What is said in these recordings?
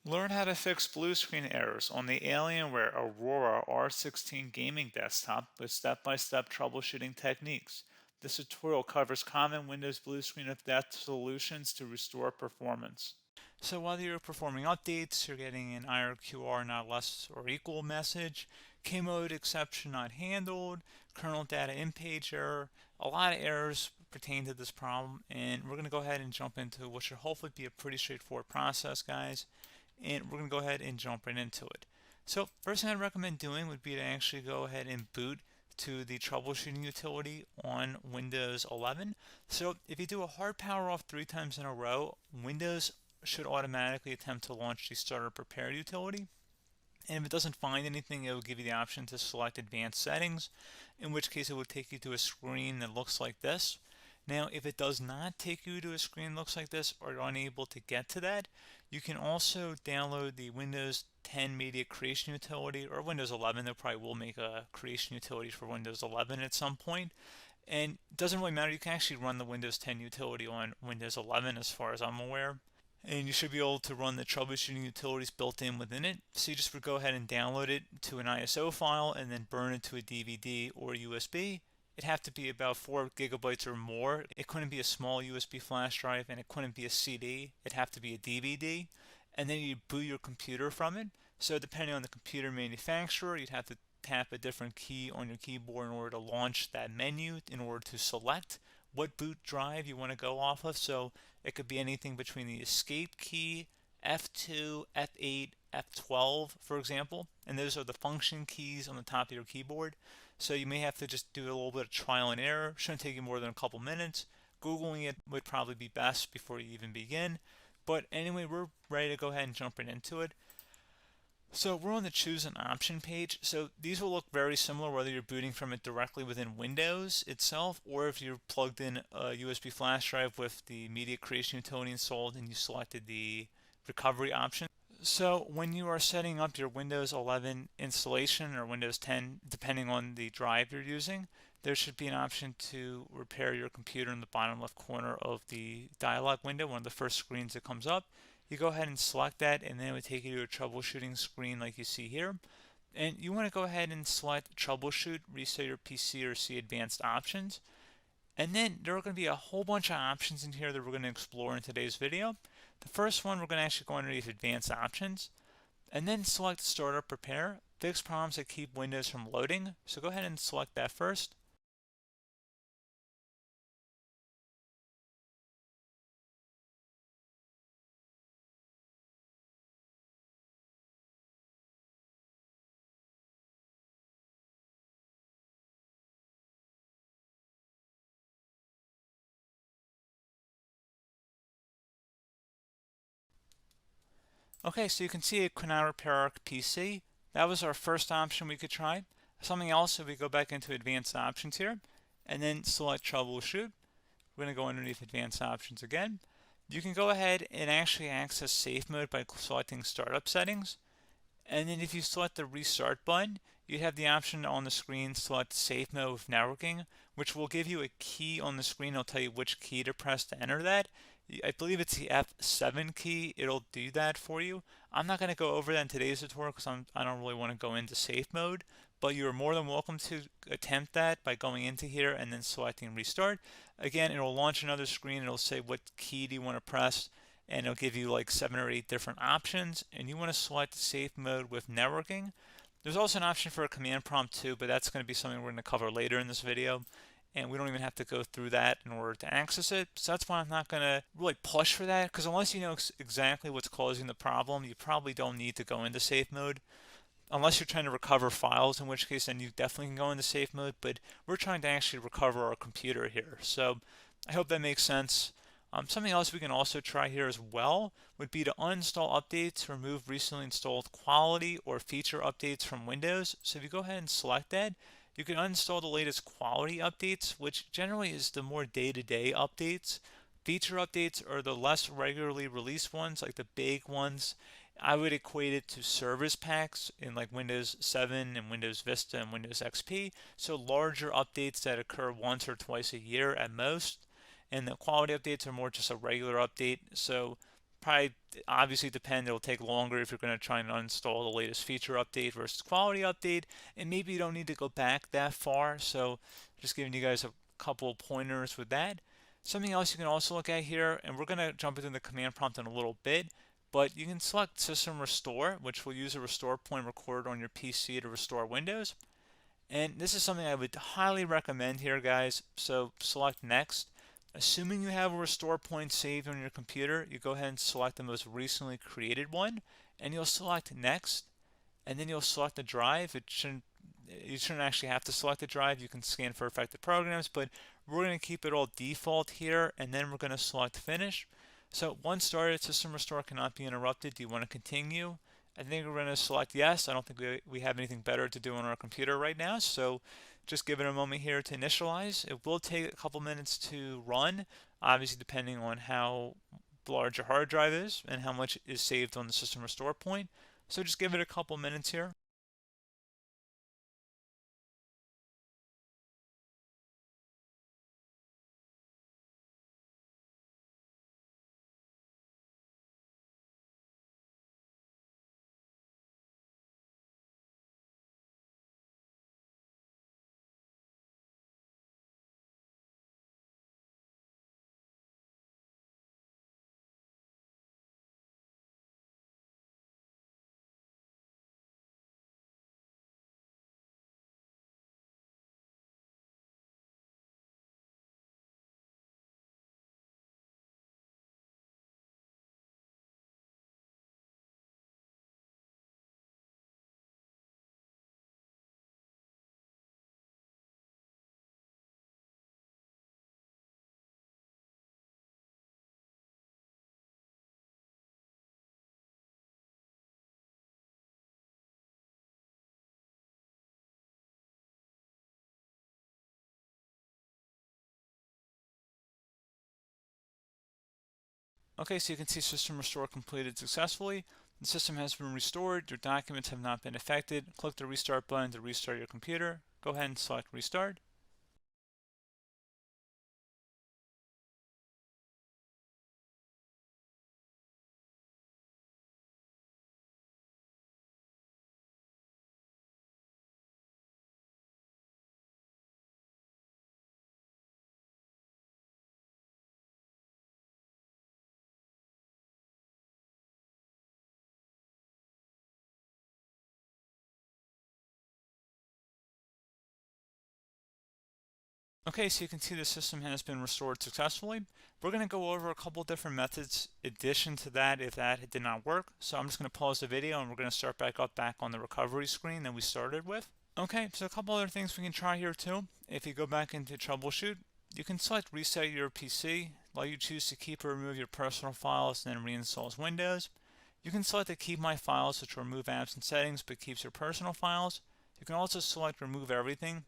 Learn how to fix blue screen errors on the Alienware Aurora R16 gaming desktop with step-by-step troubleshooting techniques. This tutorial covers common Windows blue screen of death solutions to restore performance. So while you're performing updates, you're getting an IRQR not less or equal message, K-mode exception not handled, kernel data in page error. A lot of errors pertain to this problem, and we're going to go ahead and jump into what should hopefully be a pretty straightforward process, guys. And we're going to go ahead and jump right into it. So first thing I'd recommend doing would be to actually go ahead and boot to the troubleshooting utility on Windows 11. So if you do a hard power off 3 times in a row, Windows should automatically attempt to launch the starter prepare utility. And if it doesn't find anything, it will give you the option to select advanced settings, in which case it will take you to a screen that looks like this. Now, if it does not take you to a screen that looks like this or you're unable to get to that, you can also download the Windows 10 Media Creation Utility, or Windows 11. They probably will make a creation utility for Windows 11 at some point. And it doesn't really matter. You can actually run the Windows 10 utility on Windows 11 as far as I'm aware. And you should be able to run the troubleshooting utilities built in within it. So you just would go ahead and download it to an ISO file and then burn it to a DVD or USB. It'd have to be about 4 gigabytes or more. It couldn't be a small USB flash drive, and it couldn't be a CD. It'd have to be a DVD. And then you boot your computer from it. So depending on the computer manufacturer, you'd have to tap a different key on your keyboard in order to launch that menu, in order to select what boot drive you want to go off of. So it could be anything between the escape key, F2, F8, F12, for example. And those are the function keys on the top of your keyboard. So you may have to just do a little bit of trial and error. Shouldn't take you more than a couple minutes. Googling it would probably be best before you even begin. But anyway, we're ready to go ahead and jump right into it. So we're on the choose an option page. So these will look very similar whether you're booting from it directly within Windows itself, or if you're plugged in a USB flash drive with the media creation utility installed and you selected the recovery option. So when you are setting up your Windows 11 installation or Windows 10, depending on the drive you're using, there should be an option to repair your computer in the bottom left corner of the dialog window, one of the first screens that comes up. You go ahead and select that, and then it would take you to a troubleshooting screen like you see here. And you want to go ahead and select troubleshoot, reset your PC, or see advanced options. And then there are going to be a whole bunch of options in here that we're going to explore in today's video. The first one, we're going to actually go underneath advanced options and then select startup prepare, fix problems that keep Windows from loading. So go ahead and select that first. Okay, so you can see it could now repair our PC. That was our first option we could try. Something else, if we go back into advanced options here and then select troubleshoot, we're going to go underneath advanced options again. You can go ahead and actually access safe mode by selecting startup settings. And then if you select the restart button, you have the option on the screen select safe mode with networking, which will give you a key on the screen. It'll tell you which key to press to enter that. I believe it's the F7 key. It'll do that for you. I'm not going to go over that in today's tutorial because I don't really want to go into safe mode, but you're more than welcome to attempt that by going into here and then selecting restart. Again, it'll launch another screen. It'll say what key do you want to press, and it'll give you like 7 or 8 different options, and you want to select safe mode with networking. There's also an option for a command prompt too, but that's going to be something we're going to cover later in this video, and we don't even have to go through that in order to access it. So that's why I'm not going to really push for that, because unless you know exactly what's causing the problem, you probably don't need to go into safe mode. Unless you're trying to recover files, in which case then you definitely can go into safe mode, but we're trying to actually recover our computer here. So I hope that makes sense. Something else we can also try here as well would be to uninstall updates, remove recently installed quality or feature updates from Windows. So if you go ahead and select that, you can uninstall the latest quality updates, which generally is the more day-to-day updates. Feature updates are the less regularly released ones, like the big ones. I would equate it to service packs in like Windows 7 and Windows Vista and Windows XP. So larger updates that occur once or twice a year at most. And the quality updates are more just a regular update. So Probably obviously depend, it'll take longer if you're going to try and uninstall the latest feature update versus quality update, and maybe you don't need to go back that far. So just giving you guys a couple pointers with that. Something else you can also look at here, and we're going to jump into the command prompt in a little bit, but you can select system restore, which will use a restore point recorded on your PC to restore Windows. And this is something I would highly recommend here, guys. So select next. Assuming you have a restore point saved on your computer, you go ahead and select the most recently created one, and you'll select next, and then you'll select the drive. You shouldn't actually have to select the drive. You can scan for affected programs, but we're going to keep it all default here, and then we're going to select finish. So once started, system restore cannot be interrupted. Do you want to continue? I think we're going to select yes. I don't think we have anything better to do on our computer right now, so just give it a moment here to initialize. It will take a couple minutes to run, obviously depending on how large your hard drive is and how much is saved on the system restore point. So just give it a couple minutes here. Okay, so you can see system restore completed successfully. The system has been restored. Your documents have not been affected. Click the restart button to restart your computer. Go ahead and select restart. Okay, so you can see the system has been restored successfully. We're going to go over a couple different methods in addition to that if that did not work. So I'm just going to pause the video and we're going to start back up back on the recovery screen that we started with. Okay, so a couple other things we can try here too. If you go back into troubleshoot, you can select reset your PC, while you choose to keep or remove your personal files and then reinstalls Windows. You can select to keep my files, which will remove apps and settings but keeps your personal files. You can also select remove everything,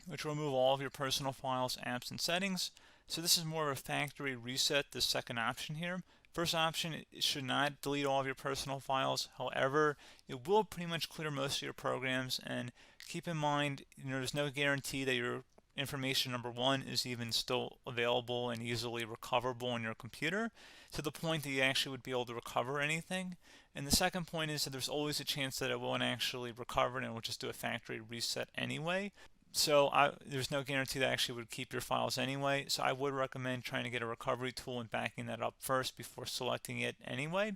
which will remove all of your personal files, apps, and settings. So this is more of a factory reset, the second option here. First option, it should not delete all of your personal files. However, it will pretty much clear most of your programs, and keep in mind, there's no guarantee that your information, number one, is even still available and easily recoverable on your computer to the point that you actually would be able to recover anything. And the second point is that there's always a chance that it won't actually recover and it will just do a factory reset anyway. So there's no guarantee that actually would keep your files anyway. So I would recommend trying to get a recovery tool and backing that up first before selecting it anyway.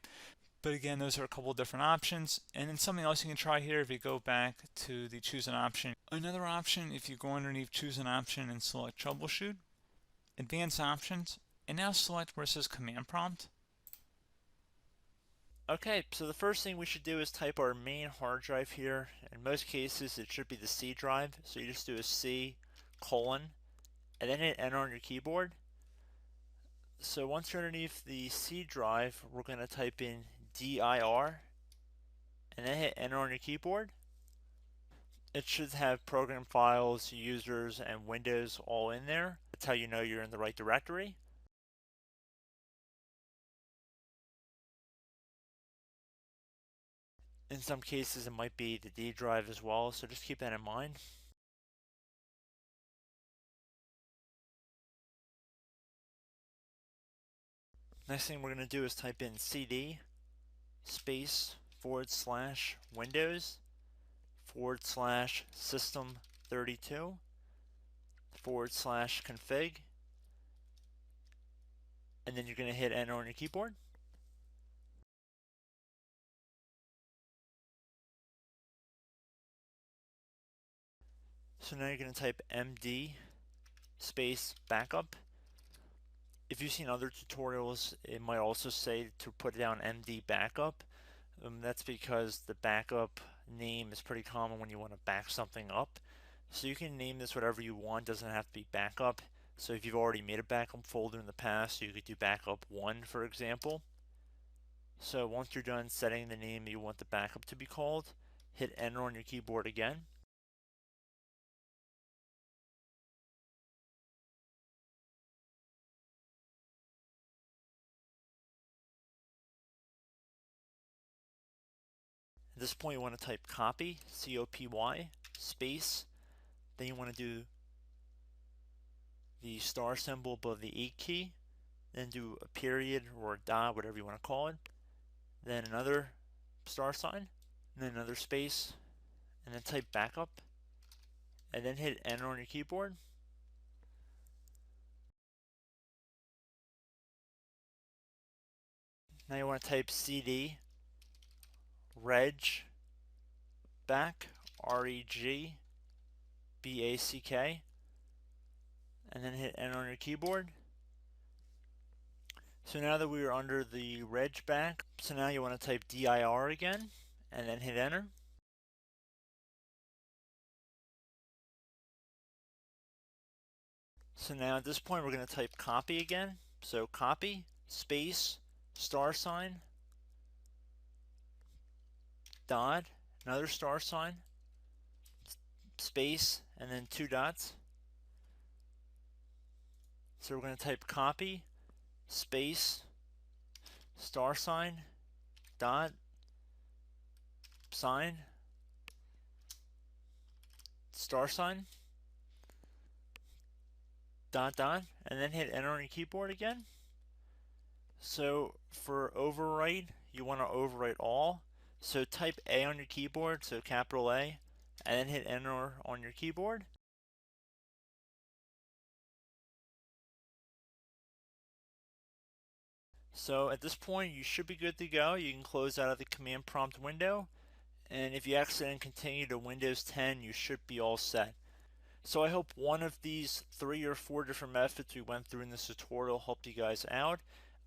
But again, those are a couple of different options. And then something else you can try here if you go back to the choose an option. Another option, if you go underneath choose an option and select troubleshoot, advanced options, and now select where it says command prompt. Okay, so the first thing we should do is type our main hard drive here. In most cases, it should be the C drive. So you just do a C colon and then hit enter on your keyboard. So once you're underneath the C drive, we're going to type in dir and then hit enter on your keyboard. It should have program files, users, and Windows all in there. That's how you know you're in the right directory. In some cases, it might be the D drive as well, so just keep that in mind. Next thing we're going to do is type in cd space /Windows /system32 /config, and then you're going to hit enter on your keyboard. So now you're going to type md space backup. If you've seen other tutorials, it might also say to put down md backup. That's because the backup name is pretty common when you want to back something up. So you can name this whatever you want, doesn't have to be backup. So if you've already made a backup folder in the past, you could do backup 1, for example. So once you're done setting the name you want the backup to be called, hit enter on your keyboard again. At this point you want to type copy, C-O-P-Y, space, then you want to do the star symbol above the 8 key, then do a period or a dot, whatever you want to call it, then another star sign, and then another space, and then type backup, and then hit enter on your keyboard. Now you want to type cd reg back, REGBACK, and then hit enter on your keyboard. So now that we are under the reg back, so now you want to type dir again, and then hit enter. So now at this point we're going to type copy again. So copy, space, star sign, dot, another star sign, space, and then 2 dots. So we're going to type copy, space, star sign, dot, sign, star sign, dot, dot, and then hit enter on your keyboard again. So for overwrite, you want to overwrite all. So type A on your keyboard, so capital A, and then hit enter on your keyboard. So at this point you should be good to go. You can close out of the command prompt window, and if you accidentally continue to Windows 10 you should be all set. So I hope one of these 3 or 4 different methods we went through in this tutorial helped you guys out.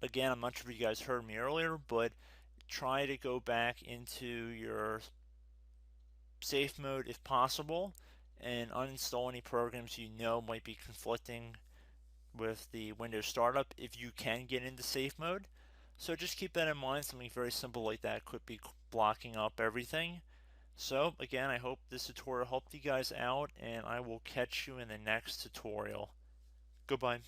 Again, I'm not sure if you guys heard me earlier, but try to go back into your safe mode if possible and uninstall any programs you know might be conflicting with the Windows startup if you can get into safe mode. So just keep that in mind. Something very simple like that could be blocking up everything. So again, I hope this tutorial helped you guys out, and I will catch you in the next tutorial. Goodbye.